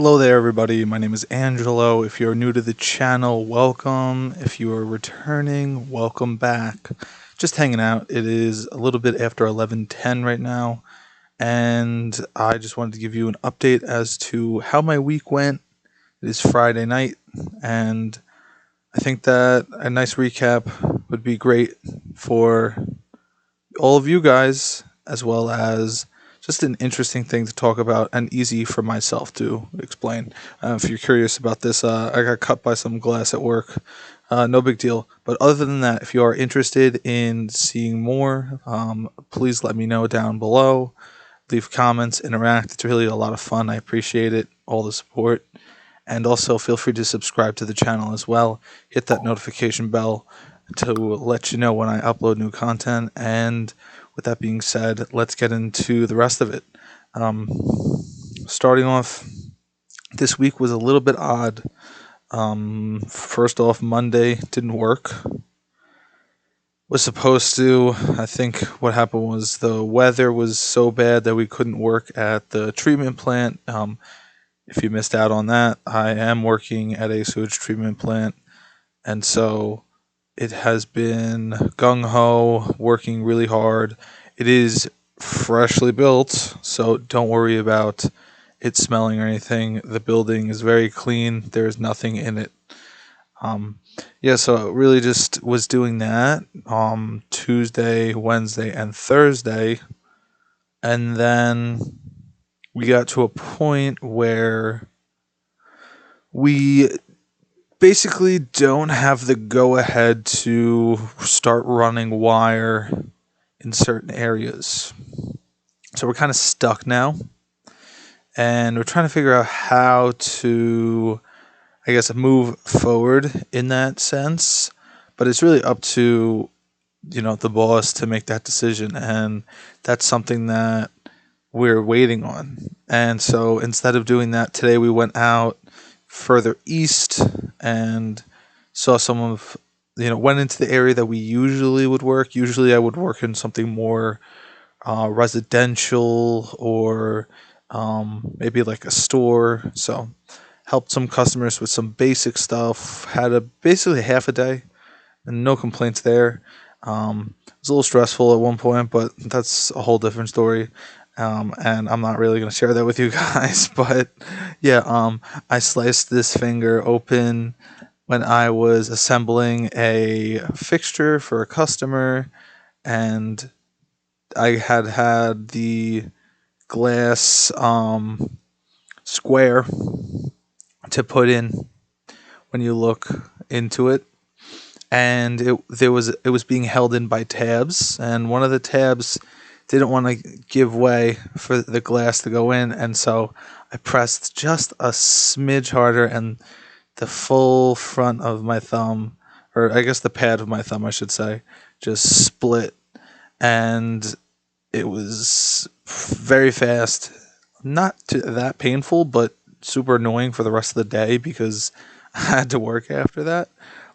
Hello there, everybody. My name is Angelo. If you're new to the channel, welcome. If you are returning, welcome back. Just hanging out. It is a little bit after 11:10 right now, and I just wanted to give you an update as to how my week went. It is Friday night, and I think that a nice recap would be great for all of you guys, as well as just an interesting thing to talk about and easy for myself to explain. If you're curious about this, I got cut by some glass at work. No big deal. But other than that, if you are interested in seeing more, please let me know down below. Leave comments, interact. It's really a lot of fun. I appreciate it, all the support. And also feel free to subscribe to the channel as well. Hit that notification bell to let you know when I upload new content. And with that being said, let's get into the rest of it. Um, Starting off, this week was a little bit odd. First off, Monday didn't work. Was supposed to. I think what happened was the weather was so bad that we couldn't work at the treatment plant. If you missed out on that, I am working at a sewage treatment plant, and so it has been gung ho, working really hard. It is freshly built, so don't worry about it smelling or anything. The building is very clean, there's nothing in it. Yeah, so really just was doing that Tuesday, Wednesday, and Thursday. And then we got to a point where we basically don't have the go ahead to start running wire in certain areas. So we're kind of stuck now. And we're trying to figure out how to, I guess, move forward in that sense. But it's really up to, the boss to make that decision. And that's something that we're waiting on. And so instead of doing that today, we went out further east and saw some of, went into the area that we usually would work. Usually I would work in something more residential or maybe like a store. So helped some customers with some basic stuff. Had basically half a day and no complaints there. It was a little stressful at one point, but that's a whole different story. And I'm not really going to share that with you guys. But yeah, I sliced this finger open when I was assembling a fixture for a customer, and I had the glass square to put in when you look into it, and it was being held in by tabs, and one of the tabs didn't want to give way for the glass to go in, and so I pressed just a smidge harder, and the full front of my thumb, or I guess the pad of my thumb, I should say, just split, and it was very fast. Not that painful, but super annoying for the rest of the day because I had to work after that.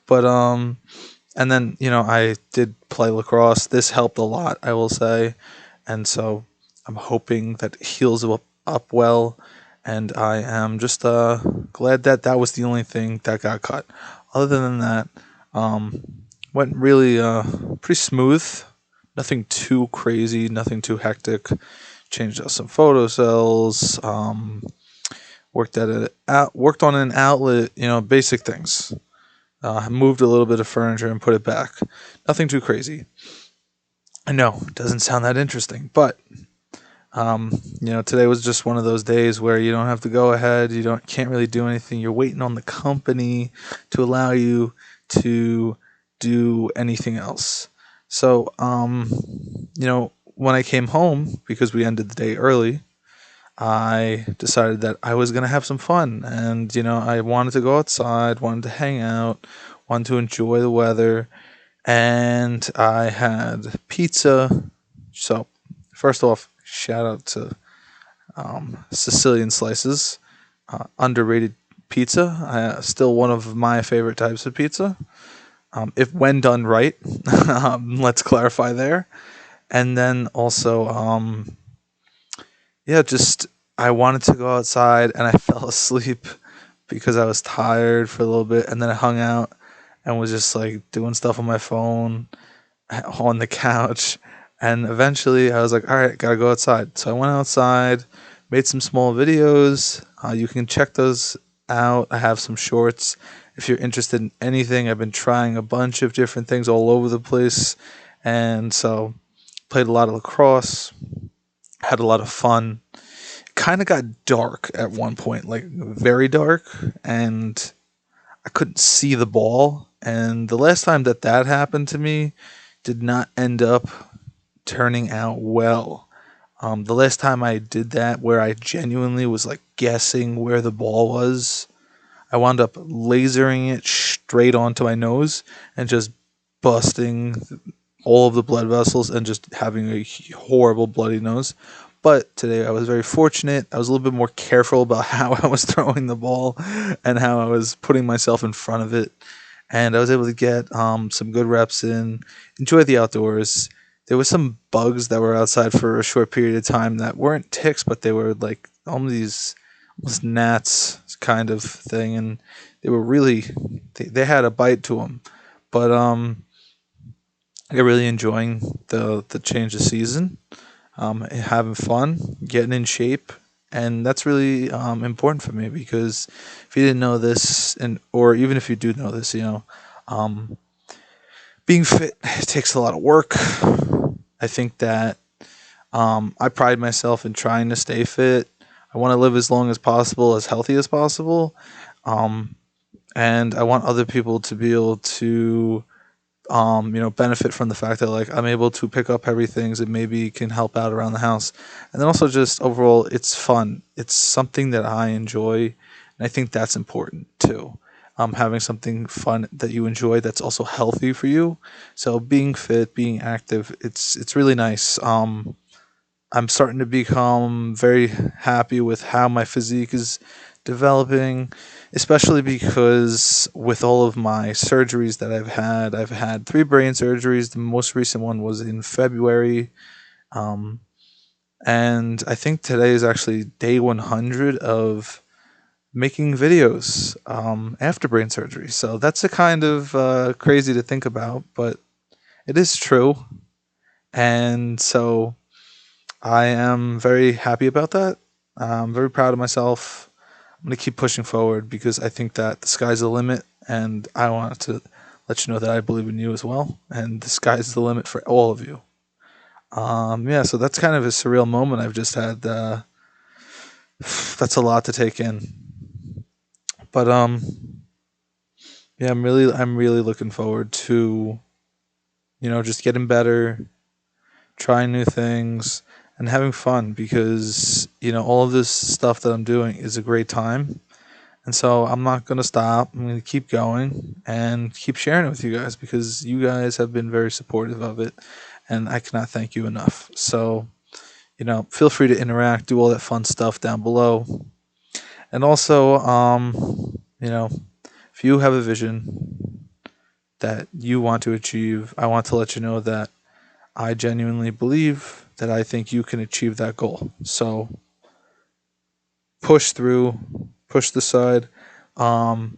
But and then I did play lacrosse. This helped a lot, I will say, and so I'm hoping that it heals up well. And I am just glad that that was the only thing that got cut. Other than that, went really pretty smooth. Nothing too crazy, nothing too hectic. Changed out some photo cells. Worked worked on an outlet. Basic things. Moved a little bit of furniture and put it back. Nothing too crazy. I know it doesn't sound that interesting, but today was just one of those days where you don't have to go ahead. You can't really do anything. You're waiting on the company to allow you to do anything else. So, when I came home, because we ended the day early, I decided that I was going to have some fun. And, I wanted to go outside, wanted to hang out, wanted to enjoy the weather. And I had pizza. So, first off, shout out to Sicilian Slices. Underrated pizza. Still one of my favorite types of pizza. If when done right, let's clarify there. And then also, yeah, just I wanted to go outside and I fell asleep because I was tired for a little bit, and then I hung out and was just like doing stuff on my phone on the couch. And eventually I was like, all right, gotta go outside. So I went outside, made some small videos. You can check those out. I have some shorts. If you're interested in anything, I've been trying a bunch of different things all over the place. And so played a lot of lacrosse, had a lot of fun. Kind of got dark at one point, like very dark, and I couldn't see the ball. And the last time that that happened to me did not end up turning out well. The last time I did that, where I genuinely was like guessing where the ball was, I wound up lasering it straight onto my nose and just busting all of the blood vessels and just having a horrible bloody nose. But today I was very fortunate. I was a little bit more careful about how I was throwing the ball and how I was putting myself in front of it. And I was able to get some good reps in, enjoy the outdoors. There was some bugs that were outside for a short period of time that weren't ticks, but they were like almost gnats kind of thing, and they were really they had a bite to them. But I'm really enjoying the change of season, having fun, getting in shape, and that's really important for me because if you didn't know this, and or even if you do know this, um, being fit takes a lot of work. I think that I pride myself in trying to stay fit. I want to live as long as possible, as healthy as possible, um, and I want other people to be able to benefit from the fact that like I'm able to pick up heavy things and maybe can help out around the house. And then also just overall it's fun. It's something that I enjoy, and I think that's important too. Having something fun that you enjoy that's also healthy for you. So being fit, being active, it's really nice. I'm starting to become very happy with how my physique is developing, especially because with all of my surgeries that I've had three brain surgeries. The most recent one was in February. Um, and I think today is actually day 100 of making videos after brain surgery. So that's a kind of crazy to think about, but it is true. And so I am very happy about that. I'm very proud of myself. I'm going to keep pushing forward because I think that the sky's the limit, and I want to let you know that I believe in you as well, and the sky's the limit for all of you. Yeah, so that's kind of a surreal moment I've just had. That's a lot to take in, but yeah, I'm really looking forward to just getting better, trying new things, and having fun because all of this stuff that I'm doing is a great time. And so I'm not going to stop. I'm going to keep going and keep sharing it with you guys because you guys have been very supportive of it. And I cannot thank you enough. So, feel free to interact, do all that fun stuff down below. And also, if you have a vision that you want to achieve, I want to let you know that I genuinely believe that I think you can achieve that goal. So push through, push the side, um,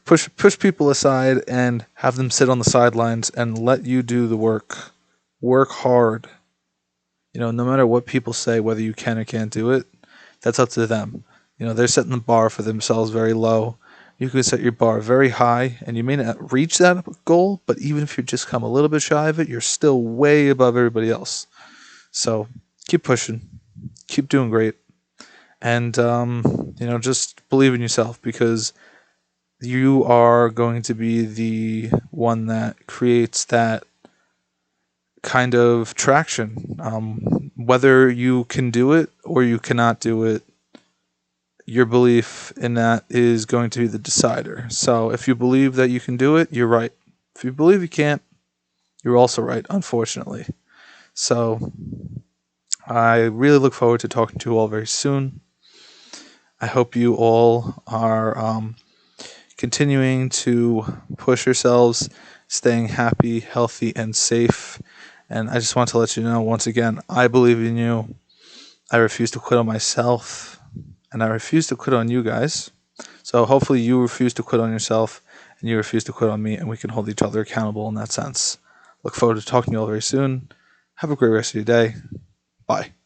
push people aside, and have them sit on the sidelines and let you do the work. Work hard. No matter what people say, whether you can or can't do it, that's up to them. They're setting the bar for themselves very low. You can set your bar very high, and you may not reach that goal, but even if you just come a little bit shy of it, you're still way above everybody else. So keep pushing, keep doing great, and just believe in yourself because you are going to be the one that creates that kind of traction. Whether you can do it or you cannot do it, your belief in that is going to be the decider. So if you believe that you can do it, you're right. If you believe you can't, you're also right, unfortunately. So I really look forward to talking to you all very soon. I hope you all are continuing to push yourselves, staying happy, healthy, and safe. And I just want to let you know once again, I believe in you. I refuse to quit on myself. and I refuse to quit on you guys. So hopefully you refuse to quit on yourself and you refuse to quit on me, and we can hold each other accountable in that sense. Look forward to talking to you all very soon. Have a great rest of your day. Bye.